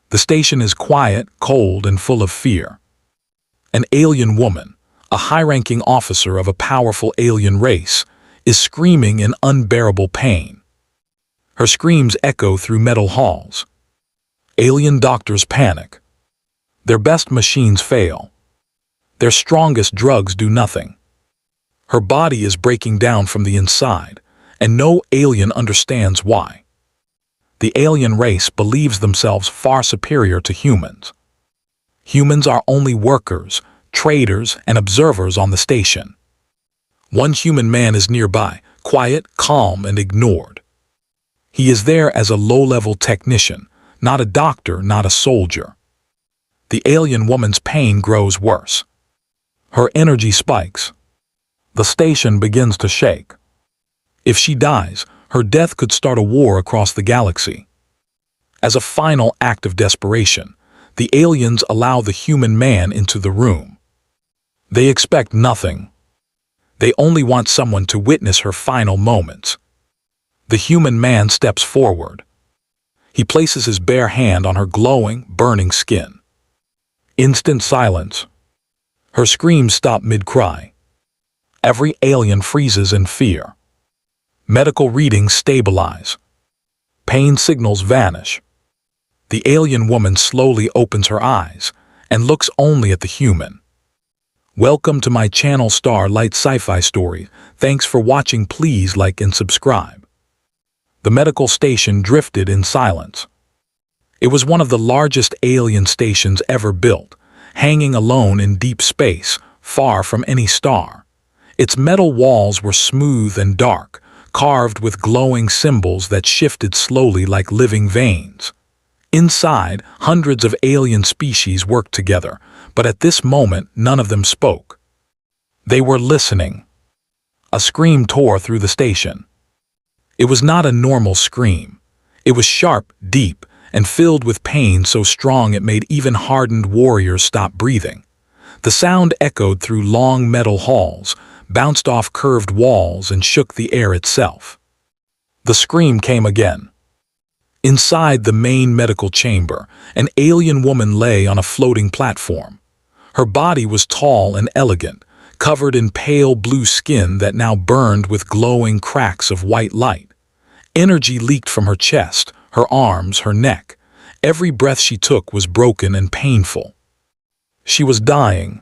The station is quiet, cold, and full of fear. An alien woman, a high-ranking officer of a powerful alien race, is screaming in unbearable pain. Her screams echo through metal halls. Alien doctors panic. Their best machines fail. Their strongest drugs do nothing. Her body is breaking down from the inside, and no alien understands why. The alien race believes themselves far superior to humans. Humans are only workers, traders, and observers on the station. One human man is nearby, quiet, calm, and ignored. He is there as a low-level technician, not a doctor, not a soldier. The alien woman's pain grows worse. Her energy spikes. The station begins to shake. If she dies, her death could start a war across the galaxy. As a final act of desperation, the aliens allow the human man into the room. They expect nothing. They only want someone to witness her final moments. The human man steps forward. He places his bare hand on her glowing, burning skin. Instant silence. Her screams stop mid-cry. Every alien freezes in fear. Medical readings stabilize. Pain signals vanish. The alien woman slowly opens her eyes and looks only at the human. Welcome to my channel Starlight Sci-Fi Stories. Thanks for watching. Please like and subscribe. The medical station drifted in silence. It was one of the largest alien stations ever built, hanging alone in deep space, far from any star. Its metal walls were smooth and dark, carved with glowing symbols that shifted slowly like living veins. Inside, hundreds of alien species worked together, but at this moment none of them spoke. They were listening. A scream tore through the station. It was not a normal scream. It was sharp, deep, and filled with pain so strong it made even hardened warriors stop breathing. The sound echoed through long metal halls, bounced off curved walls, and shook the air itself. The scream came again. Inside the main medical chamber, an alien woman lay on a floating platform. Her body was tall and elegant, covered in pale blue skin that now burned with glowing cracks of white light. Energy leaked from her chest, her arms, her neck. Every breath she took was broken and painful. She was dying.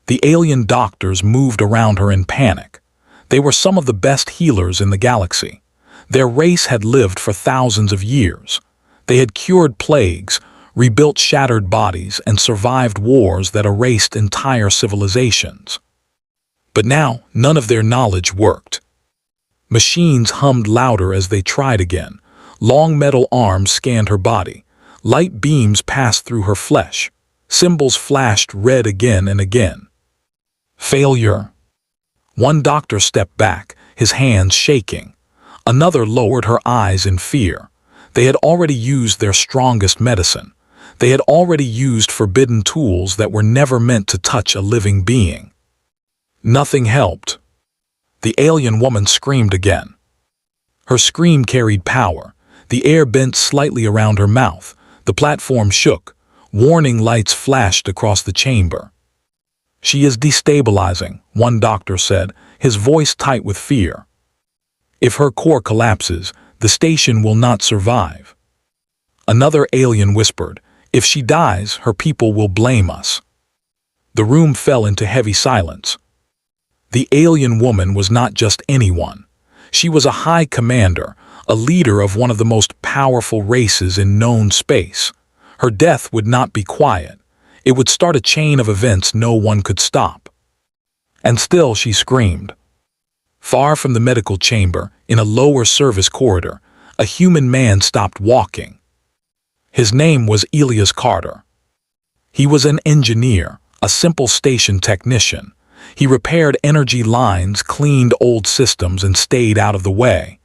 The alien doctors moved around her in panic. They were some of the best healers in the galaxy. Their race had lived for thousands of years. They had cured plagues, rebuilt shattered bodies, and survived wars that erased entire civilizations. But now, none of their knowledge worked. Machines hummed louder as they tried again. Long metal arms scanned her body. Light beams passed through her flesh. Symbols flashed red again and again. Failure. One doctor stepped back, his hands shaking. Another lowered her eyes in fear. They had already used their strongest medicine. They had already used forbidden tools that were never meant to touch a living being. Nothing helped. The alien woman screamed again. Her scream carried power. The air bent slightly around her mouth. The platform shook. Warning lights flashed across the chamber. "She is destabilizing," one doctor said, his voice tight with fear. "If her core collapses, the station will not survive." Another alien whispered, "If she dies, her people will blame us." The room fell into heavy silence. The alien woman was not just anyone. She was a high commander, a leader of one of the most powerful races in known space. Her death would not be quiet. It would start a chain of events no one could stop. And still she screamed. Far from the medical chamber, in a lower service corridor, a human man stopped walking. His name was Elias Carter. He was an engineer, a simple station technician. He repaired energy lines, cleaned old systems, and stayed out of the way.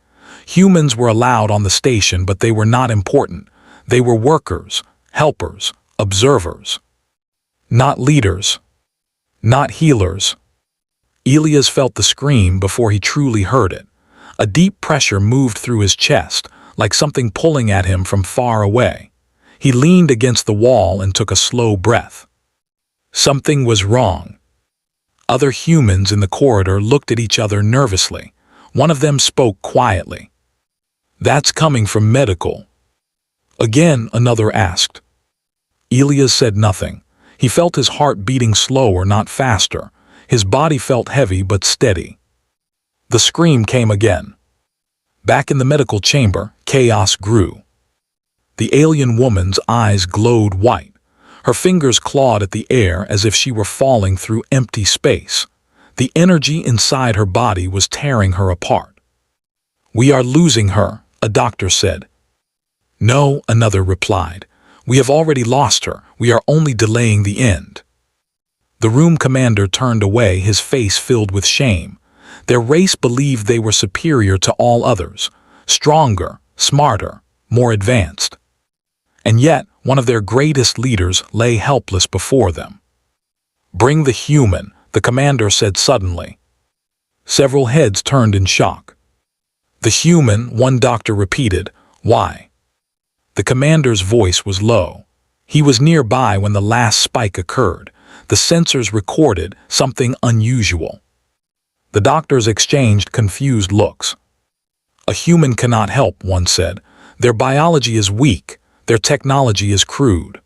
Humans were allowed on the station, but they were not important. They were workers, helpers, observers. Not leaders. Not healers. Elias felt the scream before he truly heard it. A deep pressure moved through his chest, like something pulling at him from far away. He leaned against the wall and took a slow breath. Something was wrong. Other humans in the corridor looked at each other nervously. One of them spoke quietly. "That's coming from medical." Again, another asked. Elias said nothing. He felt his heart beating slower, not faster. His body felt heavy but steady. The scream came again. Back in the medical chamber, chaos grew. The alien woman's eyes glowed white. Her fingers clawed at the air as if she were falling through empty space. The energy inside her body was tearing her apart. "We are losing her," a doctor said. "No," another replied. "We have already lost her. We are only delaying the end." The room commander turned away, his face filled with shame. Their race believed they were superior to all others, stronger, smarter, more advanced. And yet, one of their greatest leaders lay helpless before them. "Bring the human," the commander said suddenly. Several heads turned in shock. "The human," one doctor repeated. "Why?" The commander's voice was low. He was nearby when the last spike occurred. The sensors recorded something unusual. The doctors exchanged confused looks. "A human cannot help," one said. "Their biology is weak. Their technology is crude."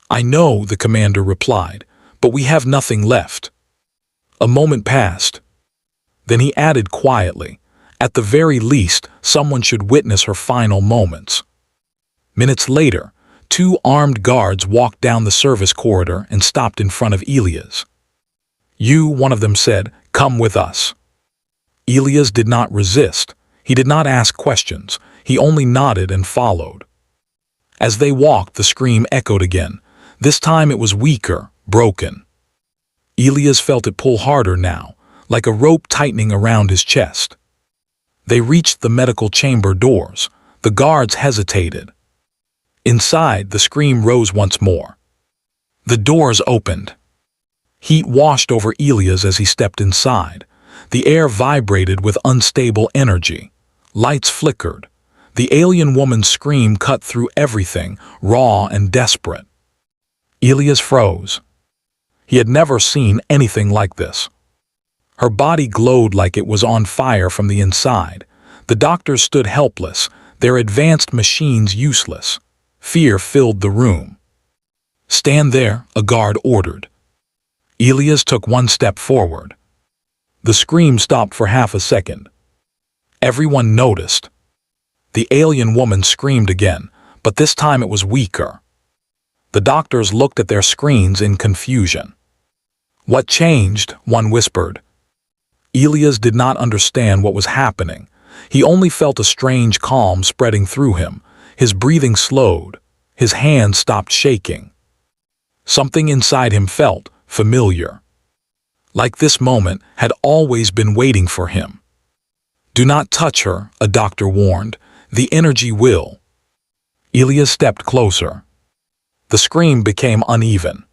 "I know," the commander replied, "but we have nothing left." A moment passed. Then he added quietly, "At the very least, someone should witness her final moments." Minutes later, 2 armed guards walked down the service corridor and stopped in front of Elias. "You," one of them said, "come with us." Elias did not resist. He did not ask questions. He only nodded and followed. As they walked, the scream echoed again. This time it was weaker, broken. Elias felt it pull harder now, like a rope tightening around his chest. They reached the medical chamber doors. The guards hesitated. Inside, the scream rose once more. The doors opened. Heat washed over Elias as he stepped inside. The air vibrated with unstable energy. Lights flickered. The alien woman's scream cut through everything, raw and desperate. Elias froze. He had never seen anything like this. Her body glowed like it was on fire from the inside. The doctors stood helpless, their advanced machines useless. Fear filled the room. "Stand there," a guard ordered. Elias took one step forward. The scream stopped for half a second. Everyone noticed. The alien woman screamed again, but this time it was weaker. The doctors looked at their screens in confusion. "What changed?" one whispered. Elias did not understand what was happening. He only felt a strange calm spreading through him. His breathing slowed. His hands stopped shaking. Something inside him felt familiar. Like this moment had always been waiting for him. "Do not touch her," a doctor warned. "The energy will." Elias stepped closer. The scream became uneven.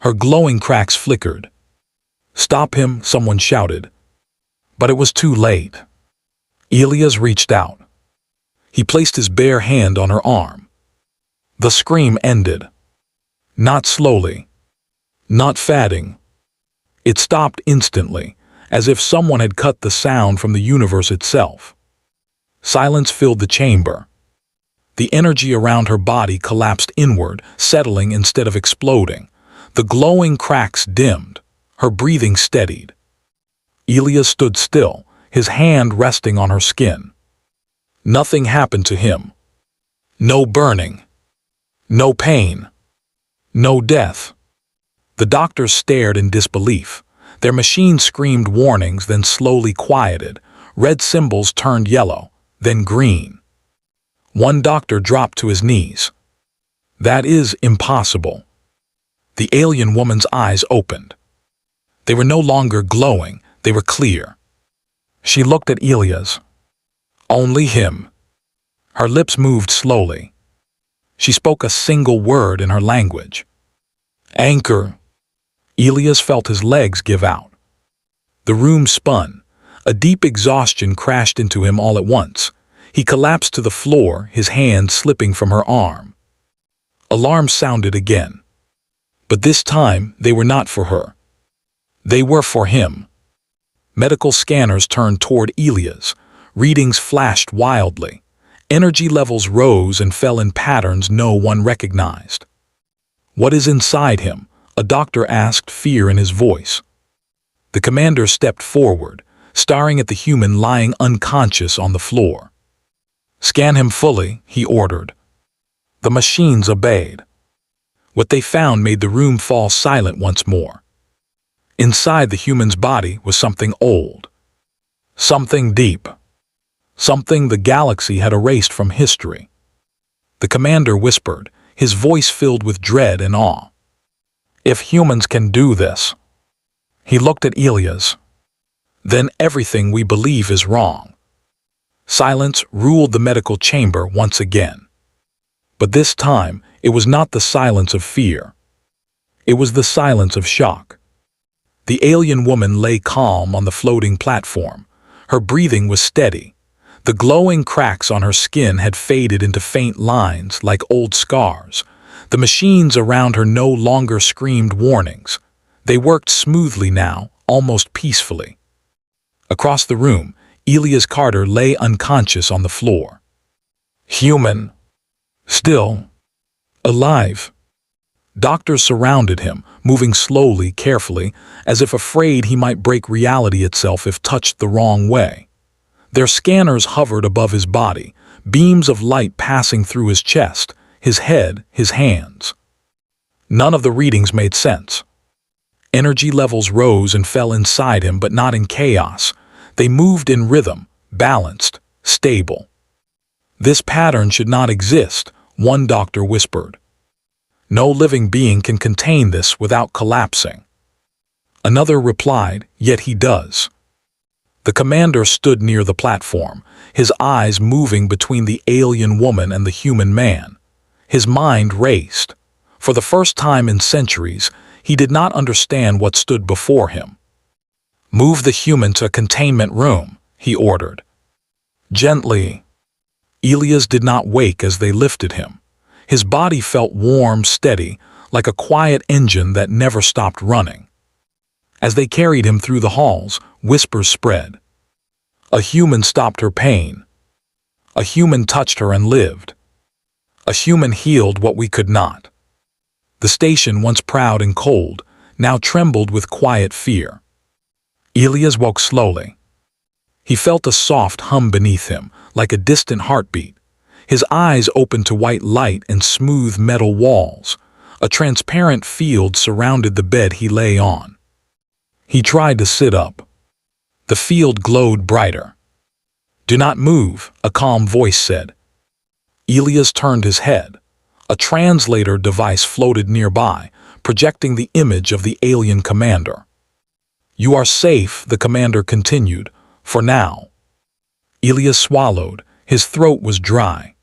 Her glowing cracks flickered. "Stop him," someone shouted. But it was too late. Elias reached out. He placed his bare hand on her arm. The scream ended. Not slowly. Not fading. It stopped instantly, as if someone had cut the sound from the universe itself. Silence filled the chamber. The energy around her body collapsed inward, settling instead of exploding. The glowing cracks dimmed. Her breathing steadied. Elias stood still, his hand resting on her skin. Nothing happened to him. No burning. No pain. No death. The doctors stared in disbelief. Their machines screamed warnings, then slowly quieted. Red symbols turned yellow, then green. One doctor dropped to his knees. "That is impossible." The alien woman's eyes opened. They were no longer glowing, they were clear. She looked at Elias. Only him. Her lips moved slowly. She spoke a single word in her language. "Anchor." Elias felt his legs give out. The room spun. A deep exhaustion crashed into him all at once. He collapsed to the floor, his hand slipping from her arm. Alarms sounded again. But this time, they were not for her. They were for him. Medical scanners turned toward Elias. Readings flashed wildly. Energy levels rose and fell in patterns no one recognized. "What is inside him?" a doctor asked, fear in his voice. The commander stepped forward, staring at the human lying unconscious on the floor. "Scan him fully," he ordered. The machines obeyed. What they found made the room fall silent once more. Inside the human's body was something old. Something deep. Something the galaxy had erased from history. The commander whispered, his voice filled with dread and awe. "If humans can do this." He looked at Elias. "Then everything we believe is wrong." Silence ruled the medical chamber once again. But this time, it was not the silence of fear. It was the silence of shock. The alien woman lay calm on the floating platform. Her breathing was steady. The glowing cracks on her skin had faded into faint lines like old scars. The machines around her no longer screamed warnings. They worked smoothly now, almost peacefully. Across the room, Elias Carter lay unconscious on the floor. Human. Still. Alive. Doctors surrounded him, moving slowly, carefully, as if afraid he might break reality itself if touched the wrong way. Their scanners hovered above his body, beams of light passing through his chest, his head, his hands. None of the readings made sense. Energy levels rose and fell inside him, but not in chaos. They moved in rhythm, balanced, stable. "This pattern should not exist," one doctor whispered. "No living being can contain this without collapsing." Another replied, "Yet he does." The commander stood near the platform, his eyes moving between the alien woman and the human man. His mind raced. For the first time in centuries, he did not understand what stood before him. "Move the human to a containment room," he ordered. Gently. Elias did not wake as they lifted him. His body felt warm, steady, like a quiet engine that never stopped running. As they carried him through the halls, whispers spread. A human stopped her pain. A human touched her and lived. A human healed what we could not. The station, once proud and cold, now trembled with quiet fear. Elias woke slowly. He felt a soft hum beneath him, like a distant heartbeat. His eyes opened to white light and smooth metal walls. A transparent field surrounded the bed he lay on. He tried to sit up. The field glowed brighter. "Do not move," a calm voice said. Elias turned his head. A translator device floated nearby, projecting the image of the alien commander. "You are safe," the commander continued, "for now." Elias swallowed. His throat was dry.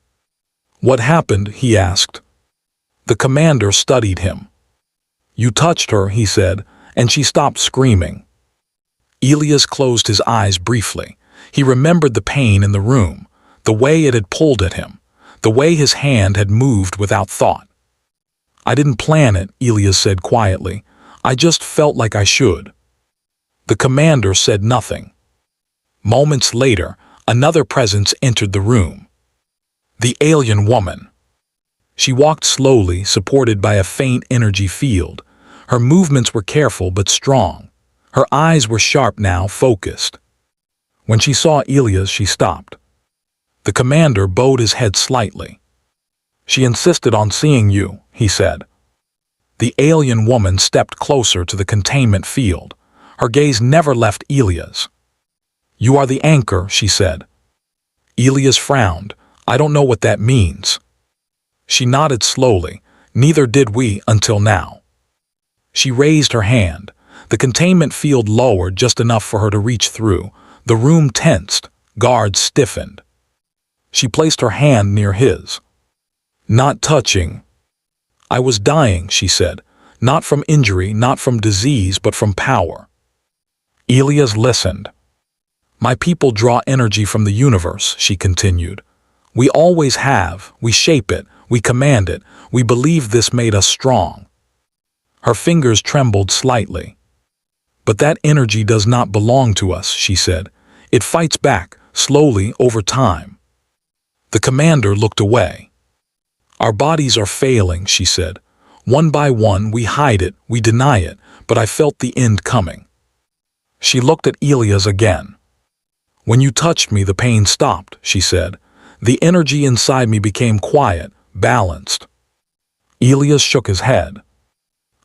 "What happened?" he asked. The commander studied him. "You touched her," he said, "and she stopped screaming." Elias closed his eyes briefly. He remembered the pain in the room, the way it had pulled at him, the way his hand had moved without thought. "I didn't plan it," Elias said quietly. "I just felt like I should." The commander said nothing. Moments later, another presence entered the room. The alien woman. She walked slowly, supported by a faint energy field. Her movements were careful but strong. Her eyes were sharp now, focused. When she saw Elias, she stopped. The commander bowed his head slightly. "She insisted on seeing you," he said. The alien woman stepped closer to the containment field. Her gaze never left Elias. "You are the anchor," she said. Elias frowned. "I don't know what that means." She nodded slowly. "Neither did we until now." She raised her hand. The containment field lowered just enough for her to reach through. The room tensed. Guards stiffened. She placed her hand near his. "Not touching." "I was dying," she said. "Not from injury, not from disease, but from power." Elias listened. "My people draw energy from the universe," she continued. "We always have. We shape it. We command it. We believe this made us strong." Her fingers trembled slightly. "But that energy does not belong to us," she said. "It fights back, slowly, over time." The commander looked away. "Our bodies are failing," she said. "One by one, we hide it, we deny it, but I felt the end coming." She looked at Elias again. "When you touched me, the pain stopped," she said. "The energy inside me became quiet, balanced." Elias shook his head.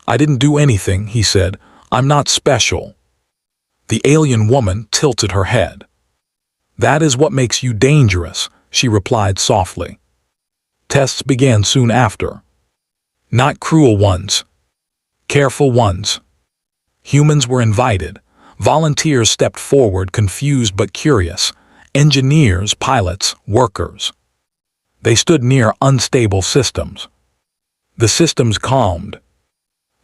"I didn't do anything," he said. "I'm not special." The alien woman tilted her head. "That is what makes you dangerous," she replied softly. Tests began soon after. Not cruel ones. Careful ones. Humans were invited. Volunteers stepped forward, confused but curious. Engineers, pilots, workers. They stood near unstable systems. The systems calmed.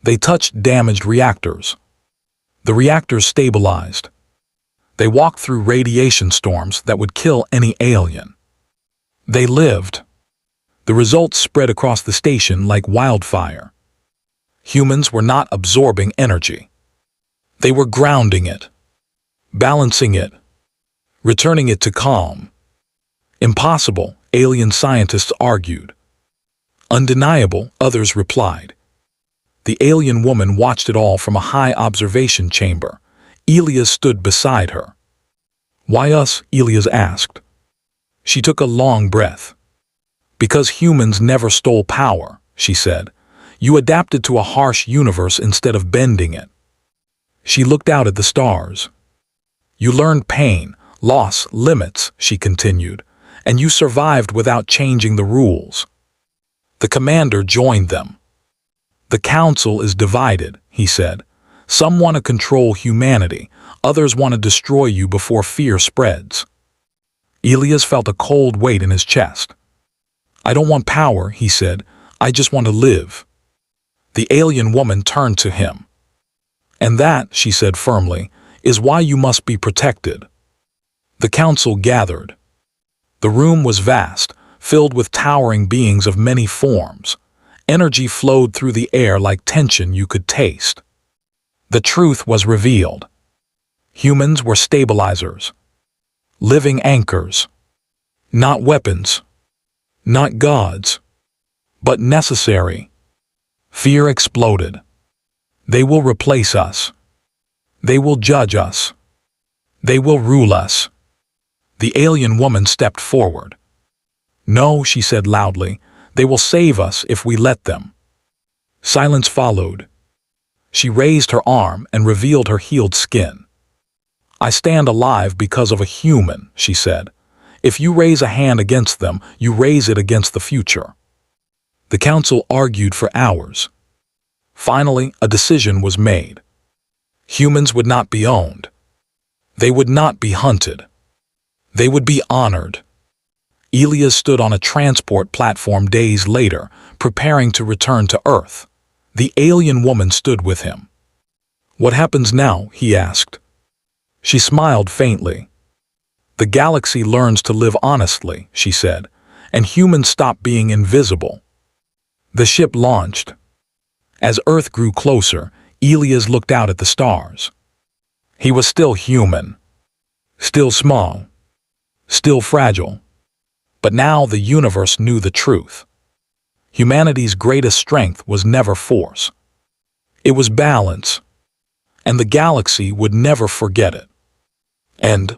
They touched damaged reactors. The reactors stabilized. They walked through radiation storms that would kill any alien. They lived. The results spread across the station like wildfire. Humans were not absorbing energy. They were grounding it, balancing it, returning it to calm. Impossible, alien scientists argued. Undeniable, others replied. The alien woman watched it all from a high observation chamber. Elias stood beside her. "Why us?" Elias asked. She took a long breath. "Because humans never stole power," she said. "You adapted to a harsh universe instead of bending it." She looked out at the stars. "You learned pain, loss, limits," she continued, "and you survived without changing the rules." The commander joined them. "The council is divided," he said. "Some want to control humanity, others want to destroy you before fear spreads." Elias felt a cold weight in his chest. "I don't want power," he said. "I just want to live." The alien woman turned to him. "And that," she said firmly, "is why you must be protected." The council gathered. The room was vast, filled with towering beings of many forms. Energy flowed through the air like tension you could taste. The truth was revealed. Humans were stabilizers. Living anchors. Not weapons. Not gods. But necessary. Fear exploded. "They will replace us. They will judge us. They will rule us." The alien woman stepped forward. "No," she said loudly. "They will save us if we let them." Silence followed. She raised her arm and revealed her healed skin. "I stand alive because of a human," she said. "If you raise a hand against them, you raise it against the future." The council argued for hours. Finally, a decision was made. Humans would not be owned. They would not be hunted. They would be honored. Elias stood on a transport platform days later, preparing to return to Earth. The alien woman stood with him. "What happens now?" he asked. She smiled faintly. "The galaxy learns to live honestly," she said, "and humans stop being invisible." The ship launched. As Earth grew closer, Elias looked out at the stars. He was still human. Still small. Still fragile. But now the universe knew the truth. Humanity's greatest strength was never force. It was balance. And the galaxy would never forget it. End